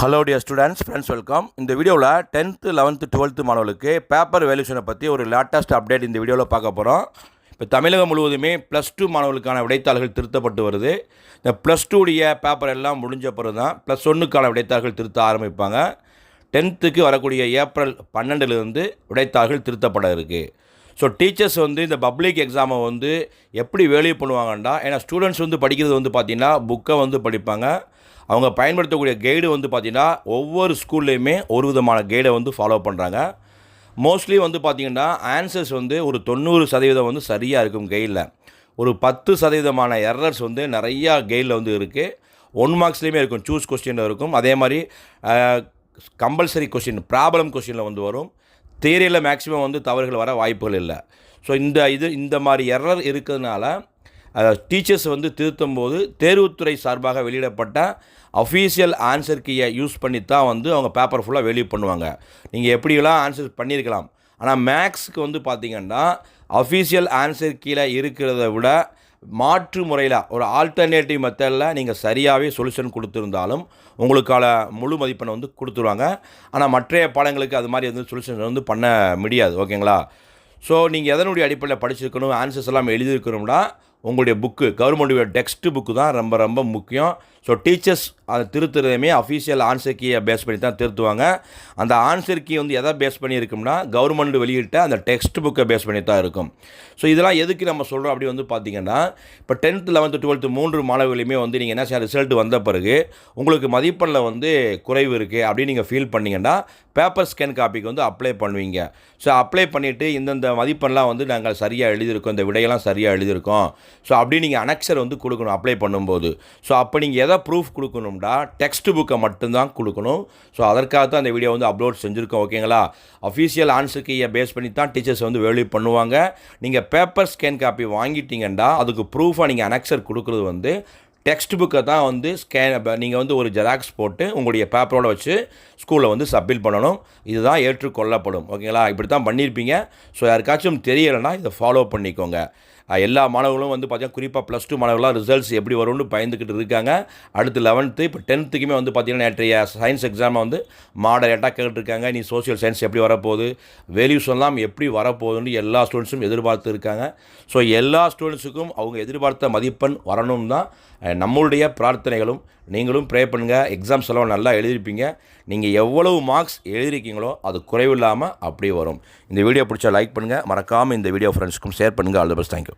Hello dear students, friends, welcome. இந்த வீடியோவில் 10th 11th 12th மாணவர்களுக்கு பேப்பர் வேல்யூஷனை பற்றி ஒரு லேட்டஸ்ட் அப்டேட் இந்த வீடியோவில் பார்க்க போகிறோம். இப்போ தமிழகம் முழுவதுமே +2 மாணவர்களுக்கான விடைத்தாள்கள் திருத்தப்பட்டு வருது. இந்த +2 உடைய பேப்பர் எல்லாம் முடிஞ்ச பிறகு தான் +1க்கான விடைத்தாள்கள் திருத்த ஆரம்பிப்பாங்க. 10th வரக்கூடிய ஏப்ரல் 12லேருந்து விடைத்தாள்கள் திருத்தப்பட இருக்குது. ஸோ டீச்சர்ஸ் இந்த பப்ளிக் எக்ஸாமை எப்படி வேல்யூ பண்ணுவாங்கண்டா, ஏன்னா ஸ்டூடெண்ட்ஸ் படிக்கிறது பார்த்திங்கன்னா புக்கை படிப்பாங்க. அவங்க பயன்படுத்தக்கூடிய கைடு பார்த்திங்கன்னா ஒவ்வொரு ஸ்கூல்லையுமே ஒரு விதமான கைடை ஃபாலோ பண்ணுறாங்க. மோஸ்ட்லி பார்த்திங்கன்னா ஆன்சர்ஸ் ஒரு 90% சரியாக இருக்கும் கைடில். ஒரு 10% எரர்ஸ் நிறையா கைடில் இருக்குது. 1 மார்க்ஸ்லேயுமே இருக்கும், சூஸ் கொஸ்டினில் இருக்கும். அதே மாதிரி கம்பல்சரி கொஸ்டின், ப்ராப்ளம் கொஸ்டினில் வரும். தியரியில் மேக்ஸிமம் தவறுகள் வர வாய்ப்புகள் இல்லை. ஸோ இந்த மாதிரி எரர் இருக்கிறதுனால டீச்சர்ஸ் திருத்தும் போது தேர்வுத்துறை சார்பாக வெளியிடப்பட்ட அஃபீஷியல் ஆன்சர் கீயை யூஸ் பண்ணி தான் அவங்க பேப்பர் ஃபுல்லாக வேல்யூ பண்ணுவாங்க. நீங்கள் எப்படியெல்லாம் ஆன்சர் பண்ணியிருக்கலாம், ஆனால் மேக்ஸுக்கு பார்த்திங்கன்னா அஃபீஷியல் ஆன்சர் கீழே இருக்கிறத விட மாற்று முறையில் ஒரு ஆல்டர்னேட்டிவ் மெத்தடில் நீங்கள் சரியாகவே சொல்யூஷன் கொடுத்துருந்தாலும் உங்களுக்கான முழு மதிப்பெண்ணை கொடுத்துருவாங்க. ஆனால் மற்ற பாடங்களுக்கு அது மாதிரி சொல்யூஷன் பண்ண முடியாது. ஓகேங்களா? ஸோ நீங்கள் எதனுடைய அடிப்படையில் படிச்சிருக்கணும், ஆன்சர்ஸ் எல்லாம் எழுதியிருக்கணும்னா உங்களுடைய புக்கு, கவர்மெண்ட்டுடைய டெக்ஸ்ட் புக்கு தான் ரொம்ப ரொம்ப முக்கியம். ஸோ டீச்சர்ஸ் அதை திருத்துறதுமே அஃபீஷியல் ஆன்சர் கீயை பேஸ் பண்ணி தான் திருத்துவாங்க. அந்த ஆன்சர் கீ எதை பேஸ் பண்ணி இருக்கும்னா கவர்மெண்ட் வெளியிட்ட அந்த டெக்ஸ்ட் புக்கை பேஸ் பண்ணி தான் இருக்கும். ஸோ இதெல்லாம் எதுக்கு நம்ம சொல்கிறோம் அப்படி பார்த்திங்கன்னா, இப்போ 10th 11th 12th 3 மாணவர்களையுமே நீங்கள் என்ன செய்ய, ரிசல்ட் வந்த பிறகு உங்களுக்கு மதிப்பெண்ணில் குறைவு இருக்குது அப்படின்னு நீங்கள் ஃபீல் பண்ணிங்கன்னா பேப்பர் ஸ்கேன் காப்பிக்கு அப்ளை பண்ணுவீங்க. ஸோ அப்ளை பண்ணிவிட்டு இந்தந்த மதிப்பெண்லாம் நாங்கள் சரியாக எழுதியிருக்கோம், இந்த விடையெல்லாம் சரியாக எழுதியிருக்கோம், ஸோ அப்படி நீங்கள் அனெக்சர் கொடுக்கணும் அப்ளை பண்ணும்போது. ஸோ அப்போ நீங்கள் எதை ப்ரூஃப் கொடுக்கணும்டா டெக்ஸ்ட் புக்கை மட்டும்தான் கொடுக்கணும். ஸோ அதற்காக தான் அந்த வீடியோ அப்லோட் செஞ்சுருக்கோம். ஓகேங்களா? அஃபீஷியல் ஆன்சர் கீயை பேஸ் பண்ணி தான் டீச்சர்ஸ் வேல்யூ பண்ணுவாங்க. நீங்கள் பேப்பர் ஸ்கேன் காப்பி வாங்கிட்டீங்கன்னா அதுக்கு ப்ரூஃபாக நீங்கள் அனெக்சர் கொடுக்குறது டெக்ஸ்ட் புக்கை தான் நீங்கள் ஒரு ஜெராக்ஸ் போட்டு உங்களுடைய பேப்பரோடு வச்சு ஸ்கூலில் சப்மிட் பண்ணணும். இதுதான் ஏற்றுக்கொள்ளப்படும். ஓகேங்களா? இப்படி தான் பண்ணியிருப்பீங்க. ஸோ யாருக்காச்சும் தெரியலைன்னா இதை ஃபாலோ பண்ணிக்கோங்க. எல்லா மாணவர்களும் பார்த்திங்கன்னா குறிப்பாக +2 மாணவர்களாக ரிசல்ட்ஸ் எப்படி வரும்னு பயந்துக்கிட்டு இருக்காங்க. அடுத்து 11th இப்போ 10th பார்த்திங்கன்னா நேற்றைய சயின்ஸ் எக்ஸாமை மாடரேட்டாக கேட்டுருக்காங்க. நீ சோஷியல் சயின்ஸ் எப்படி வரப்போகுது, வேல்யூஷன்லாம் எப்படி வரப்போகுதுன்னு எல்லா ஸ்டூடெண்ட்ஸும் எதிர்பார்த்து இருக்காங்க. ஸோ எல்லா ஸ்டூடெண்ட்ஸுக்கும் அவங்க எதிர்பார்த்த மதிப்பெண் வரணும் தான் நம்மளுடைய பிரார்த்தனைகளும். நீங்களும் ப்ரே பண்ணுங்கள். எக்ஸாம்ஸ் எல்லாம் நல்லா எழுதியிருப்பீங்க. நீங்கள் எவ்வளவு மார்க்ஸ் எழுதியிருக்கீங்களோ அது குறைவில்லாமல் அப்படியே வரும். இந்த வீடியோ பிடிச்சா லைக் பண்ணுங்கள். மறக்காமல் இந்த வீடியோ ஃப்ரெண்ட்ஸ்க்கும் ஷேர் பண்ணுங்கள். All the best. தேங்க்யூ.